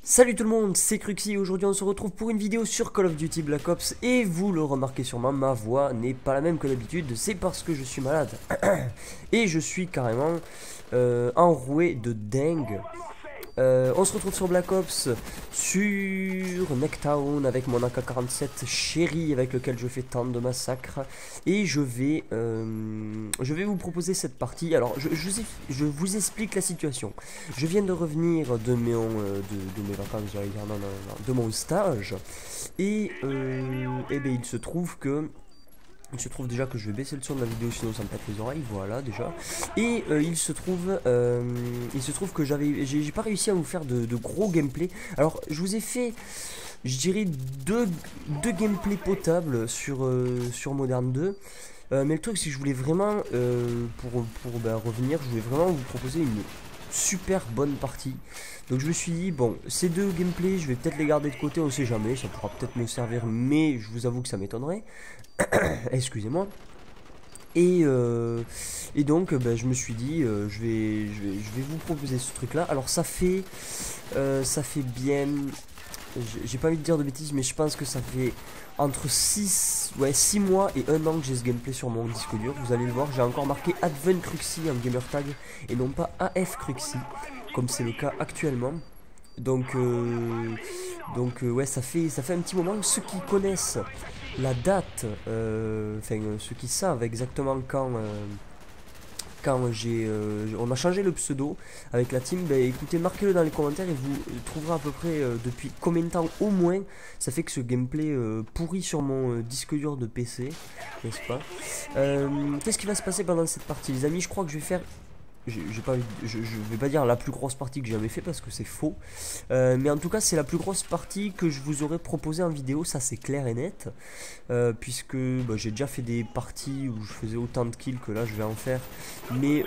Salut tout le monde, c'est Cruxy. Aujourd'hui on se retrouve pour une vidéo sur Call of Duty Black Ops. Et vous le remarquez sûrement, ma voix n'est pas la même que d'habitude. C'est parce que je suis malade. Et je suis carrément enroué de dingue. On se retrouve sur Black Ops, sur Necktown avec mon AK-47 chéri avec lequel je fais tant de massacres. Et je vais vous proposer cette partie. Alors je vous explique la situation. Je viens de revenir de mes vacances, j'allais dire, non, de mon stage. Et ben, il se trouve déjà que je vais baisser le son de la vidéo sinon ça me pète les oreilles, voilà déjà. Et il se trouve que j'ai pas réussi à vous faire de gros gameplay. Alors je vous ai fait, je dirais, deux gameplays potables sur Modern 2. Mais le truc c'est que je voulais vraiment, pour revenir, je voulais vraiment vous proposer une super bonne partie. Donc je me suis dit, bon, ces deux gameplays, je vais peut-être les garder de côté, on sait jamais, ça pourra peut-être me servir, mais je vous avoue que ça m'étonnerait. Excusez-moi. Et donc je me suis dit, je vais vous proposer ce truc là. Alors ça fait bien, j'ai pas envie de dire de bêtises, mais je pense que ça fait entre 6 mois et 1 an que j'ai ce gameplay sur mon disque dur. Vous allez le voir, j'ai encore marqué Advent Cruxy en gamer tag et non pas AF Cruxy comme c'est le cas actuellement. Donc ouais, ça fait un petit moment. Ceux qui connaissent la date, enfin ceux qui savent exactement quand on a changé le pseudo avec la team, bah, écoutez, marquez-le dans les commentaires et vous trouverez à peu près depuis combien de temps au moins ça fait que ce gameplay pourrit sur mon disque dur de PC, n'est-ce pas? Qu'est-ce qui va se passer pendant cette partie, les amis? Je crois que je vais faire, je vais pas dire la plus grosse partie que j'ai jamais fait parce que c'est faux, mais en tout cas c'est la plus grosse partie que je vous aurais proposé en vidéo, ça c'est clair et net, puisque j'ai déjà fait des parties où je faisais autant de kills que là je vais en faire, mais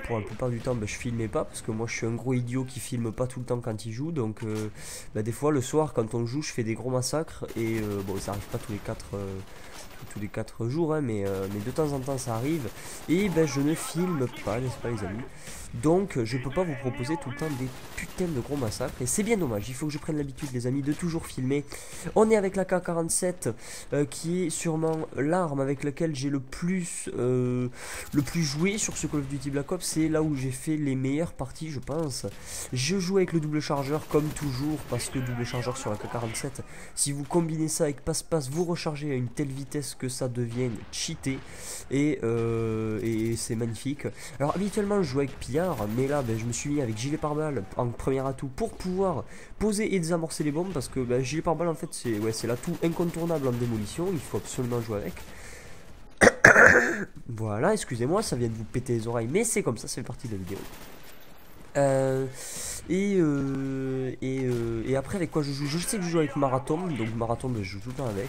pour la plupart du temps je filmais pas parce que moi je suis un gros idiot qui filme pas tout le temps quand il joue, donc des fois le soir quand on joue je fais des gros massacres et bon, ça arrive pas tous les 4 jours, hein, mais de temps en temps ça arrive. Et je ne filme pas, n'est-ce pas les amis? Donc je peux pas vous proposer tout le temps des putains de gros massacres. Et c'est bien dommage, il faut que je prenne l'habitude les amis de toujours filmer. On est avec la K47 qui est sûrement l'arme avec laquelle j'ai le plus joué sur ce Call of Duty Black Ops. C'est là où j'ai fait les meilleures parties je pense. Je joue avec le double chargeur comme toujours, parce que double chargeur sur la K47, si vous combinez ça avec passe-passe, vous rechargez à une telle vitesse que ça devient cheaté. Et c'est magnifique. Alors habituellement je joue avec pillard, mais là je me suis mis avec gilet pare-balles en premier atout pour pouvoir poser et désamorcer les bombes, parce que gilet pare-balles en fait c'est l'atout incontournable en démolition, il faut absolument jouer avec. Voilà, excusez-moi, ça vient de vous péter les oreilles, mais c'est comme ça, ça fait partie de la vidéo. Et après avec quoi je joue? Je sais que je joue avec Marathon, donc Marathon je joue tout le temps avec.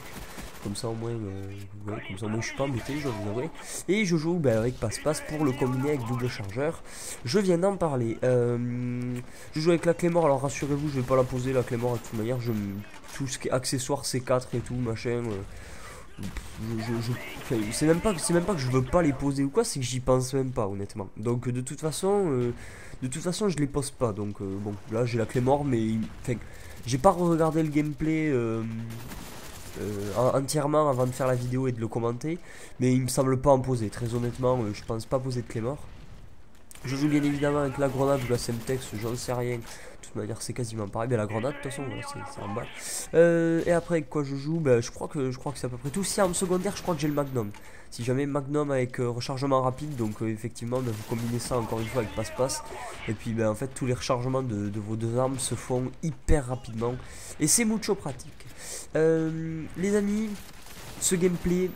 Comme ça au moins, ouais, comme ça au moins je suis pas embêté, je dois vous avouer. Et je joue avec passe-passe pour le combiner avec double chargeur. Je viens d'en parler. Je joue avec la Claymore, alors rassurez-vous, je vais pas la poser la Claymore de toute manière. Tout ce qui est accessoires C4 et tout, machin. C'est même pas que je veux pas les poser ou quoi, c'est que j'y pense même pas honnêtement. Donc de toute façon je les pose pas. Donc bon, là j'ai la Claymore, mais j'ai pas regardé le gameplay entièrement avant de faire la vidéo et de le commenter, mais il me semble pas en poser. Très honnêtement, je pense pas poser de Claymore. Je joue bien évidemment avec la grenade ou la Semtex, j'en sais rien. De toute manière, c'est quasiment pareil. Mais la grenade, de toute façon, voilà, c'est en bas. Et après, avec quoi je joue? Je crois que c'est à peu près tout. Si en secondaire, je crois que j'ai le Magnum. Si jamais Magnum avec rechargement rapide, donc effectivement, vous combinez ça encore une fois avec passe-passe. Et puis, en fait, tous les rechargements de vos deux armes se font hyper rapidement. Et c'est mucho pratique. Les amis, ce gameplay.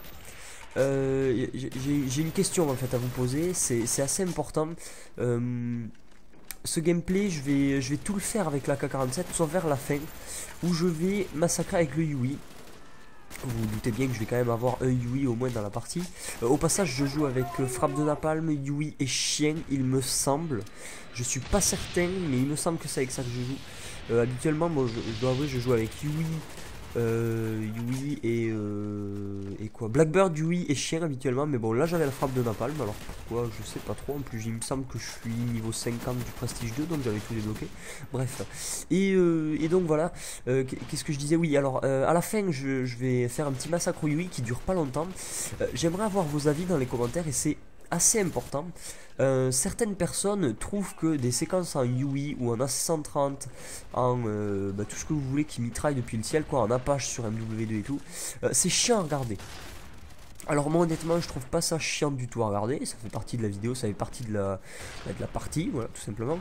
J'ai une question en fait à vous poser, c'est assez important. Ce gameplay, je vais tout le faire avec la K47, sauf vers la fin, où je vais massacrer avec le Yui. Vous vous doutez bien que je vais quand même avoir un Yui au moins dans la partie. Au passage, je joue avec frappe de napalm, Yui et chien, il me semble. Je suis pas certain, mais il me semble que c'est avec ça que je joue. Habituellement, moi, je dois avouer, je joue avec Yui, Yui et quoi, Blackbird, Yui et chien habituellement, mais bon là j'avais la frappe de Napalm, alors pourquoi je sais pas trop. En plus il me semble que je suis niveau 50 du prestige 2, donc j'avais tout débloqué, bref. Et donc voilà, qu'est-ce que je disais, oui, alors à la fin je vais faire un petit massacre Yui qui dure pas longtemps. J'aimerais avoir vos avis dans les commentaires, et c'est assez important. Certaines personnes trouvent que des séquences en Yui ou en AC-130, en tout ce que vous voulez qui mitraille depuis le ciel, quoi, en Apache sur MW2 et tout, c'est chiant à regarder. Alors moi honnêtement je trouve pas ça chiant du tout à regarder, ça fait partie de la vidéo, ça fait partie de la partie, voilà, tout simplement.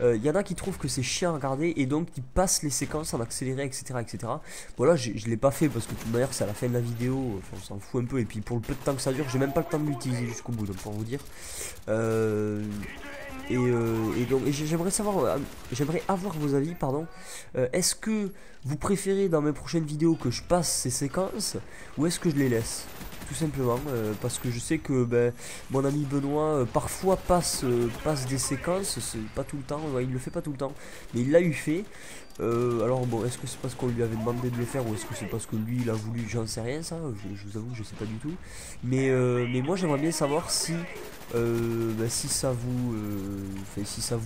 Il y en a qui trouvent que c'est chiant à regarder et donc qui passent les séquences en accéléré, etc. etc. Voilà, je l'ai pas fait parce que de toute manière c'est à la fin de la vidéo, enfin, on s'en fout un peu, et puis pour le peu de temps que ça dure, j'ai même pas le temps de l'utiliser jusqu'au bout, donc pour vous dire. Et donc j'aimerais avoir vos avis, pardon. Est-ce que vous préférez dans mes prochaines vidéos que je passe ces séquences ou est-ce que je les laisse? Tout simplement, parce que je sais que mon ami Benoît parfois passe des séquences, c'est pas tout le temps, ouais, il le fait pas tout le temps, mais il l'a eu fait. Alors bon, est-ce que c'est parce qu'on lui avait demandé de le faire ou est-ce que c'est parce que lui il a voulu, j'en sais rien, ça, je vous avoue, je sais pas du tout. Mais moi j'aimerais bien savoir si si ça vous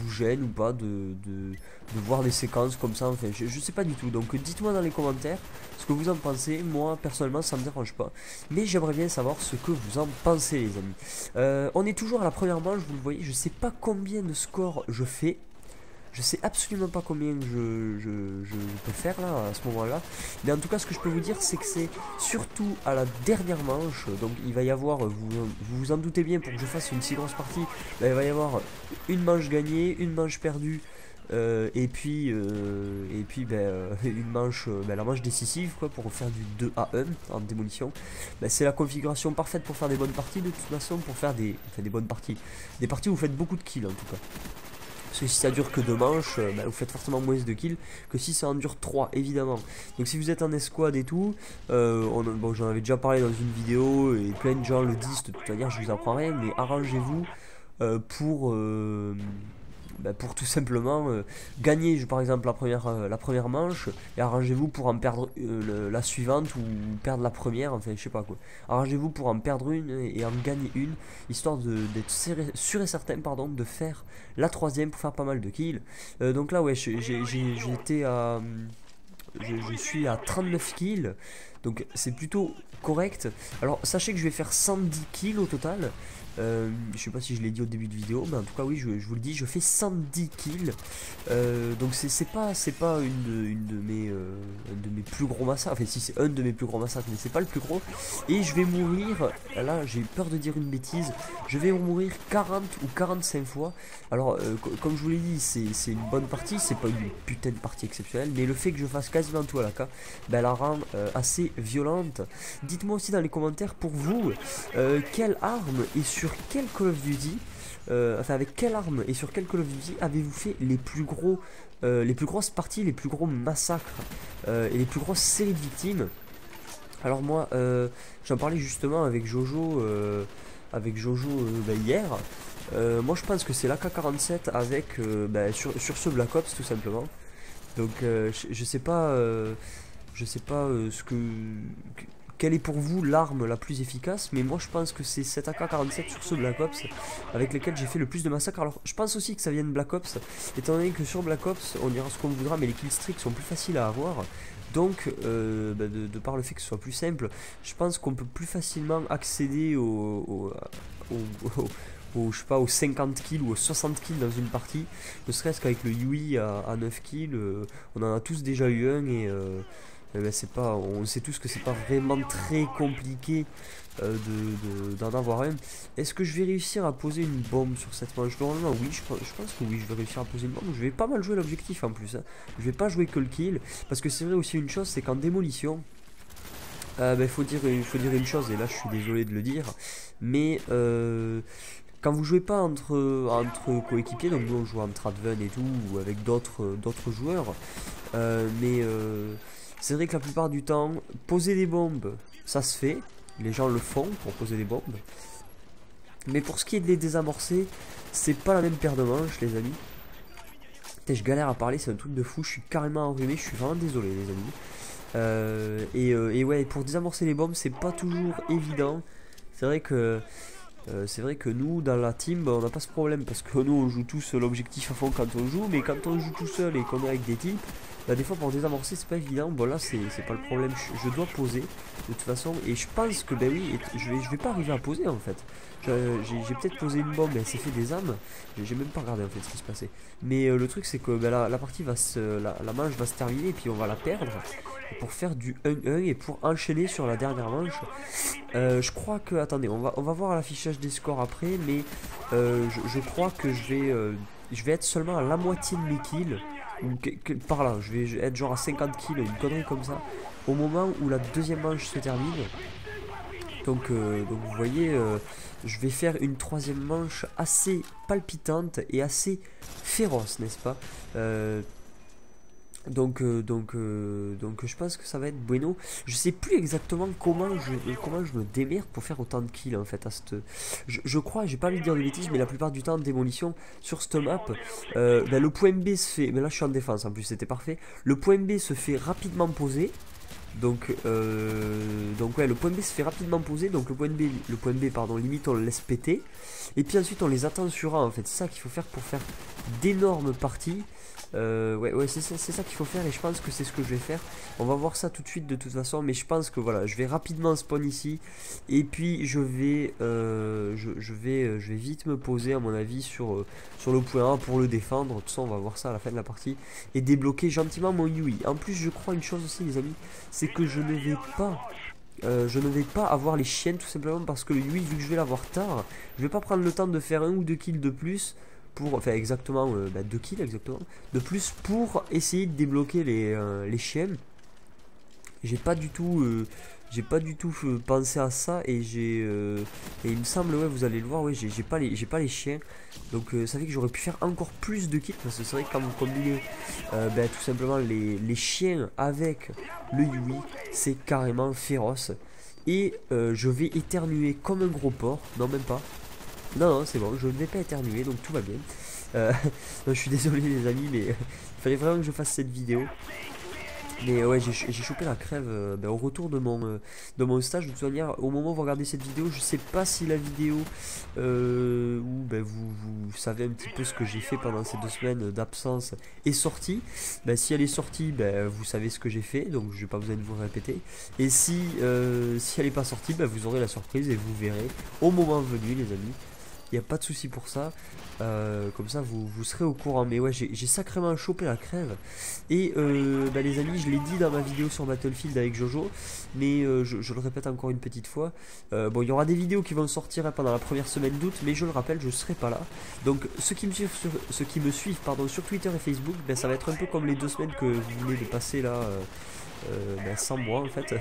gêne ou pas de voir des séquences comme ça. Enfin je sais pas du tout, donc dites-moi dans les commentaires ce que vous en pensez. Moi personnellement ça me dérange pas, mais j'aimerais bien savoir ce que vous en pensez, les amis. On est toujours à la première manche, vous le voyez, je sais pas combien de scores je fais. Je sais absolument pas combien je peux faire là, à ce moment-là. Mais en tout cas, ce que je peux vous dire, c'est que c'est surtout à la dernière manche. Donc il va y avoir, vous en doutez bien, pour que je fasse une si grosse partie, il va y avoir une manche gagnée, une manche perdue. Et puis une manche, la manche décisive, quoi, pour faire du 2 à 1 en démolition. C'est la configuration parfaite pour faire des bonnes parties, de toute façon, pour faire des bonnes parties. Des parties où vous faites beaucoup de kills en tout cas. Parce que si ça dure que 2 manches, vous faites forcément moins de kills que si ça en dure 3, évidemment. Donc si vous êtes en escouade et tout, bon, j'en avais déjà parlé dans une vidéo et plein de gens le disent, de toute manière je vous apprends rien, mais arrangez-vous pour tout simplement gagner par exemple la première manche, et arrangez-vous pour en perdre la suivante, ou perdre la première, enfin je sais pas quoi. Arrangez-vous pour en perdre une et en gagner une, histoire d'être sûr et certain, pardon, de faire la troisième pour faire pas mal de kills. Donc là ouais, j'étais à... Je suis à 39 kills, donc c'est plutôt correct. Alors sachez que je vais faire 110 kills au total. Je sais pas si je l'ai dit au début de vidéo, mais en tout cas oui, je vous le dis, je fais 110 kills. Donc c'est pas une de mes plus gros massacres. Enfin si, c'est un de mes plus gros massacres, mais c'est pas le plus gros. Et je vais mourir, là j'ai peur de dire une bêtise, je vais mourir 40 ou 45 fois. Alors comme je vous l'ai dit, c'est une bonne partie, c'est pas une putain de partie exceptionnelle, mais le fait que je fasse quasiment tout à la K, la rend assez violente. Dites-moi aussi dans les commentaires, pour vous, quelle arme et sur quel Call of Duty, avec quelle arme et sur quel Call of Duty avez-vous fait les plus grosses parties, les plus gros massacres et les plus grosses séries de victimes? Alors moi, j'en parlais justement avec Jojo, hier. Moi je pense que c'est l'AK-47 avec sur ce Black Ops, tout simplement. Donc je sais pas, quelle est pour vous l'arme la plus efficace, mais moi je pense que c'est cette AK-47 sur ce Black Ops avec lequel j'ai fait le plus de massacres. Alors je pense aussi que ça vient de Black Ops, étant donné que sur Black Ops on dira ce qu'on voudra, mais les killstreaks sont plus faciles à avoir. Donc de par le fait que ce soit plus simple, je pense qu'on peut plus facilement accéder je sais pas, aux 50 kills ou aux 60 kills dans une partie, ne serait-ce qu'avec le Yui à 9 kills. On en a tous déjà eu un, et on sait tous que c'est pas vraiment très compliqué d'en avoir un. Est-ce que je vais réussir à poser une bombe sur cette manche? Normalement oui, je pense que oui, je vais réussir à poser une bombe. Je vais pas mal jouer l'objectif en plus, hein. Je vais pas jouer que le kill, parce que c'est vrai aussi une chose, c'est qu'en démolition, il faut dire une chose, et là je suis désolé de le dire, mais quand vous jouez pas entre coéquipiers, donc nous on joue entre Adven et tout, ou avec d'autres joueurs, c'est vrai que la plupart du temps, poser des bombes, ça se fait, les gens le font pour poser des bombes, mais pour ce qui est de les désamorcer, c'est pas la même paire de manches, les amis. Putain, je galère à parler, c'est un truc de fou, je suis carrément enrhumé, je suis vraiment désolé, les amis. Et ouais, pour désamorcer les bombes, c'est pas toujours évident. C'est vrai que nous, dans la team, bah, on n'a pas ce problème parce que nous, on joue tous l'objectif à fond quand on joue, mais quand on joue tout seul et qu'on est avec des types, bah, des fois pour désamorcer, c'est pas évident. Bon, là, c'est pas le problème. Je dois poser de toute façon, et je pense que, ben oui, je vais pas arriver à poser en fait. J'ai peut-être posé une bombe, elle s'est fait des âmes. J'ai même pas regardé en fait ce qui se passait. Mais le truc, c'est que ben, la partie va la manche va se terminer et puis on va la perdre pour faire du 1-1 et pour enchaîner sur la dernière manche. Je crois que, attendez, on va voir l'affichage des scores après, mais je crois que je vais être seulement à la moitié de mes kills, ou par là, je vais être genre à 50 kills, une connerie comme ça, au moment où la deuxième manche se termine. Donc vous voyez, je vais faire une troisième manche assez palpitante et assez féroce, n'est-ce pas? Donc je pense que ça va être bueno. Je sais plus exactement comment je me démerde pour faire autant de kills en fait à cette... je crois, j'ai pas envie de dire de bêtises, mais la plupart du temps en démolition sur cette map, ben, le point B se fait... Mais là je suis en défense en plus, c'était parfait. Le point B se fait rapidement poser. Donc ouais, le point B se fait rapidement poser. Donc le point B pardon, limite on le laisse péter. Et puis ensuite on les attend sur A en fait. C'est ça qu'il faut faire pour faire d'énormes parties. Ouais, c'est ça qu'il faut faire et je pense que c'est ce que je vais faire. On va voir ça tout de suite de toute façon, mais je pense que voilà, je vais rapidement spawn ici et puis je vais vite me poser à mon avis sur le point A pour le défendre. Tout ça, on va voir ça à la fin de la partie et débloquer gentiment mon Yui. En plus, je crois une chose aussi, les amis, c'est que je ne vais pas avoir les chiennes tout simplement parce que le Yui, vu que je vais l'avoir tard, je vais pas prendre le temps de faire 1 ou 2 kills de plus. Enfin exactement 2 kills exactement de plus pour essayer de débloquer les chiens. J'ai pas du tout pensé à ça et il me semble, ouais, vous allez le voir, ouais, j'ai pas les chiens, donc ça fait que j'aurais pu faire encore plus de kills parce que c'est vrai que quand vous combinez tout simplement les chiens avec le Yui, c'est carrément féroce. Et je vais éternuer comme un gros porc, non même pas. Non, c'est bon, je ne vais pas éternuer, donc tout va bien. Je suis désolé les amis, mais il fallait vraiment que je fasse cette vidéo. Mais ouais, j'ai chopé la crève au retour de mon stage. De toute manière, au moment où vous regardez cette vidéo, je sais pas si la vidéo où vous savez un petit peu ce que j'ai fait pendant ces 2 semaines d'absence est sortie. Si elle est sortie, vous savez ce que j'ai fait, donc je n'ai pas besoin de vous répéter. Et si elle n'est pas sortie, vous aurez la surprise et vous verrez au moment venu, les amis. Il n'y a pas de souci pour ça. Comme ça vous serez au courant. Mais ouais, j'ai sacrément chopé la crève. Et les amis, je l'ai dit dans ma vidéo sur Battlefield avec Jojo, mais je le répète encore une petite fois. Bon, il y aura des vidéos qui vont sortir pendant la première semaine d'août, mais je le rappelle, je serai pas là. Donc ceux qui me suivent sur Twitter et Facebook, ça va être un peu comme les 2 semaines que vous venez de passer là sans moi en fait.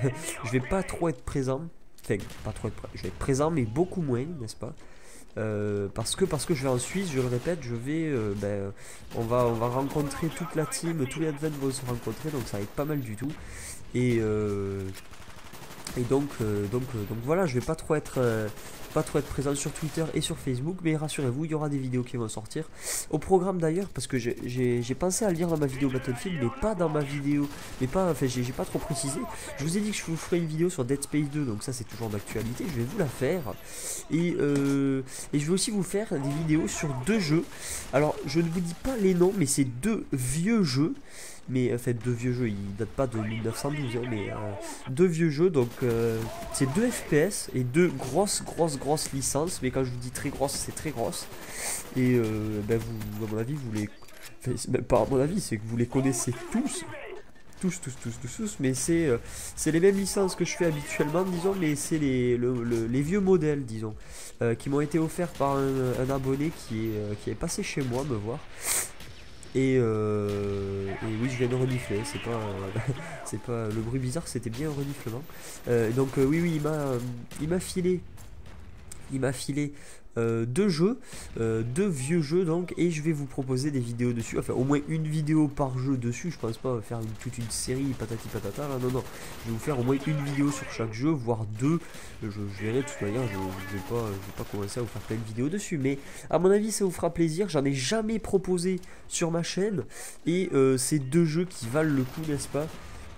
Je vais pas trop être présent. Enfin, pas trop être je vais être présent, mais beaucoup moins, n'est-ce pas? Parce que je vais en Suisse, je le répète, on va rencontrer toute la team, tous les advents vont se rencontrer, donc ça va être pas mal du tout. Et donc voilà, je vais pas trop être présent sur Twitter et sur Facebook, mais rassurez-vous, il y aura des vidéos qui vont sortir. Au programme d'ailleurs, parce que j'ai pensé à le dire dans ma vidéo Battlefield, mais pas dans ma vidéo, j'ai pas trop précisé. Je vous ai dit que je vous ferai une vidéo sur Dead Space 2, donc ça c'est toujours d'actualité, je vais vous la faire. Et je vais aussi vous faire des vidéos sur 2 jeux. Alors je ne vous dis pas les noms, mais c'est 2 vieux jeux. Mais en fait 2 vieux jeux, ils datent pas de 1912 mais 2 vieux jeux, donc c'est 2 FPS et 2 grosses licences. Mais quand je vous dis très grosse, c'est très grosse. Et vous, à mon avis, vous les... Enfin, même pas à mon avis, c'est que vous les connaissez tous. Tous, mais c'est les mêmes licences que je fais habituellement, disons, mais c'est les vieux modèles, disons, qui m'ont été offerts par un abonné qui est passé chez moi me voir. Et oui, je viens de renifler, c'est pas le bruit bizarre, c'était bien un reniflement. Donc oui, il m'a filé 2 jeux, 2 vieux jeux donc, et je vais vous proposer des vidéos dessus, enfin au moins une vidéo par jeu dessus. Je pense pas faire toute une série patati patata là, non, je vais vous faire au moins une vidéo sur chaque jeu, voire 2. Je verrai de toute manière, je vais pas commencer à vous faire plein de vidéos dessus, mais à mon avis ça vous fera plaisir. J'en ai jamais proposé sur ma chaîne, et c'est 2 jeux qui valent le coup, n'est-ce pas?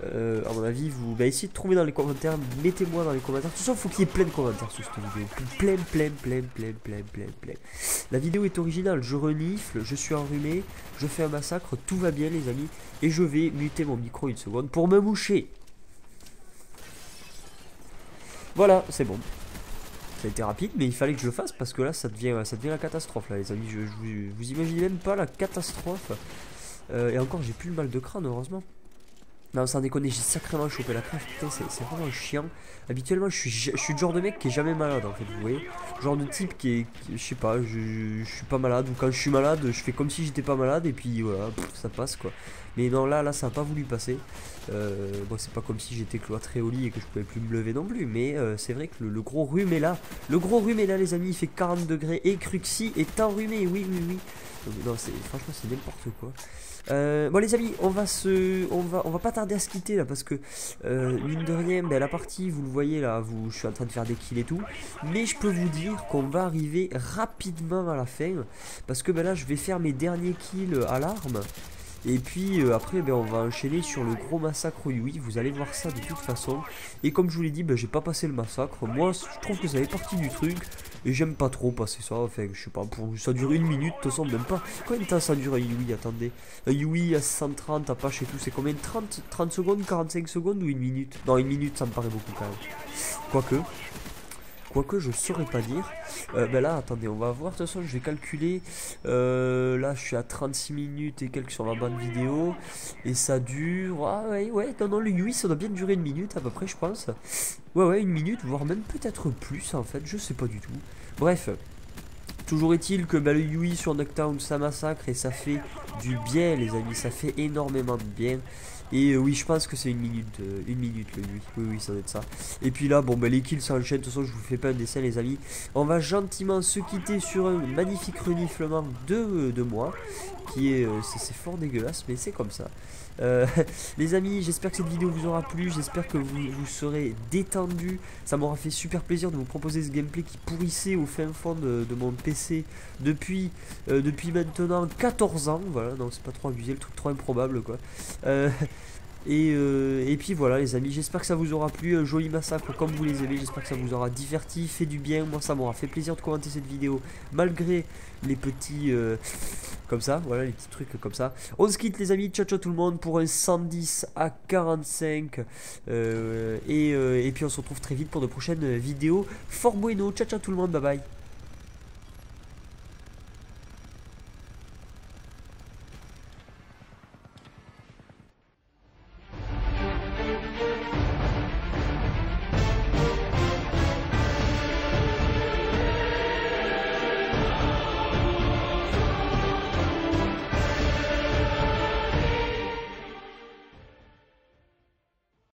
À mon avis, vous essayez de trouver dans les commentaires, mettez-moi dans les commentaires. De toute façon, il faut qu'il y ait plein de commentaires sur cette vidéo. Plein. La vidéo est originale, je renifle, je suis enrhumé, je fais un massacre, tout va bien les amis. Et je vais muter mon micro une seconde pour me moucher. Voilà, c'est bon. Ça a été rapide, mais il fallait que je le fasse parce que là, ça devient la catastrophe, là, les amis. Vous imaginez même pas la catastrophe. Et encore, j'ai plus le mal de crâne, heureusement. Non, sans déconner, j'ai sacrément chopé la crève. Putain, c'est vraiment chiant. Habituellement, je suis le genre de mec qui est jamais malade, en fait, vous voyez. Genre de type je sais pas, je suis pas malade. Ou quand je suis malade, je fais comme si j'étais pas malade. Et puis voilà, ça passe quoi. Mais non, là, ça a pas voulu passer. Bon, c'est pas comme si j'étais cloîtré au lit et que je pouvais plus me lever non plus. Mais c'est vrai que le gros rhume est là. Le gros rhume est là, les amis. Il fait 40 degrés. Et Cruxy est enrhumé. Oui. Non, franchement, c'est n'importe quoi. Bon les amis, on va pas tarder à se quitter là parce que mine de rien, la partie vous le voyez là, je suis en train de faire des kills et tout, mais je peux vous dire qu'on va arriver rapidement à la fin parce que là je vais faire mes derniers kills à l'arme. Et puis après on va enchaîner sur le gros massacre oui, vous allez voir ça de toute façon. Et comme je vous l'ai dit, j'ai pas passé le massacre. Moi je trouve que ça fait partie du truc. Et j'aime pas trop passer ça. Enfin je sais pas, ça dure une minute, de toute façon même pas. Combien de temps ça dure Yui? Attendez. Yui à 130, Apache et tout, c'est combien? 30 secondes, 45 secondes ou une minute? Non, une minute ça me paraît beaucoup quand même. Quoique je saurais pas dire. Là attendez, on va voir. De toute façon je vais calculer. Là je suis à 36 minutes et quelques sur ma bande vidéo. Et ça dure. Ah ouais, non, le UI ça doit bien durer une minute à peu près je pense. Ouais, une minute, voire même peut-être plus en fait, je sais pas du tout. Bref. Toujours est-il que le UI sur Nuketown ça massacre et ça fait du bien les amis, ça fait énormément de bien. Et oui je pense que c'est une minute le UI, oui ça doit être ça. Et puis là les kills s'enchaînent, de toute façon je vous fais pas un dessin les amis. On va gentiment se quitter sur un magnifique reniflement de moi. Qui est, c'est fort dégueulasse mais c'est comme ça. Les amis, j'espère que cette vidéo vous aura plu, j'espère que vous serez détendus. Ça m'aura fait super plaisir de vous proposer ce gameplay qui pourrissait au fin fond de mon PC depuis maintenant 14 ans. Voilà, non c'est pas trop abusé, le truc trop improbable quoi. Et puis voilà les amis, j'espère que ça vous aura plu, un joli massacre comme vous les aimez, j'espère que ça vous aura diverti, fait du bien, moi ça m'aura fait plaisir de commenter cette vidéo malgré les petits comme ça, voilà les petits trucs comme ça. On se quitte les amis, ciao tout le monde pour un 110 à 45 et puis on se retrouve très vite pour de prochaines vidéos. Fort bueno, ciao tout le monde, bye bye.